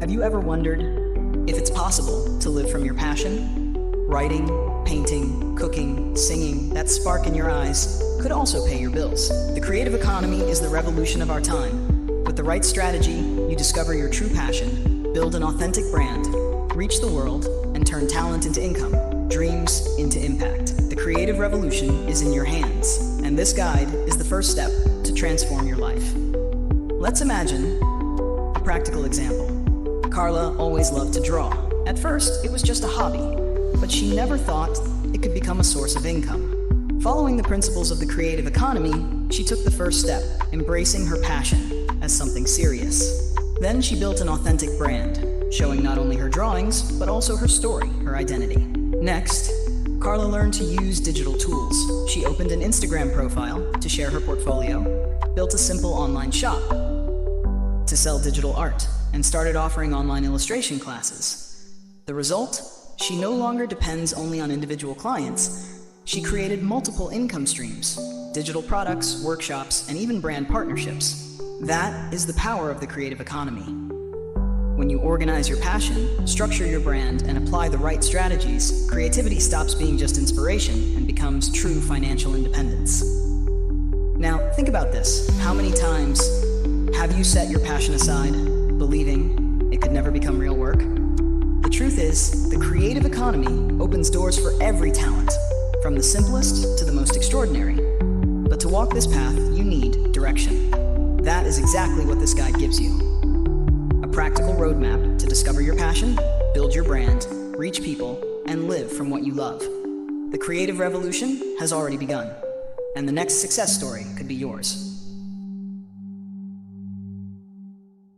Have you ever wondered if it's possible to live from your passion? Writing, painting, cooking, singing, that spark in your eyes could also pay your bills. The creative economy is the revolution of our time. With the right strategy, you discover your true passion, build an authentic brand, reach the world, and turn talent into income, dreams into impact. The creative revolution is in your hands, and this guide is the first step to transform your life. Let's imagine a practical example. Carla always loved to draw. At first, it was just a hobby, but she never thought it could become a source of income. Following the principles of the creative economy, she took the first step, embracing her passion as something serious. Then she built an authentic brand, showing not only her drawings, but also her story, her identity. Next, Carla learned to use digital tools. She opened an Instagram profile to share her portfolio, built a simple online shop to sell digital art, and started offering online illustration classes. The result? She no longer depends only on individual clients. She created multiple income streams, digital products, workshops, and even brand partnerships. That is the power of the creative economy. When you organize your passion, structure your brand, and apply the right strategies, creativity stops being just inspiration and becomes true financial independence. Now, think about this. How many times have you set your passion aside, believing it could never become real work? The truth is, the creative economy opens doors for every talent, from the simplest to the most extraordinary. But to walk this path, you need direction. That is exactly what this guide gives you. A practical roadmap to discover your passion, build your brand, reach people, and live from what you love. The creative revolution has already begun, and the next success story could be yours.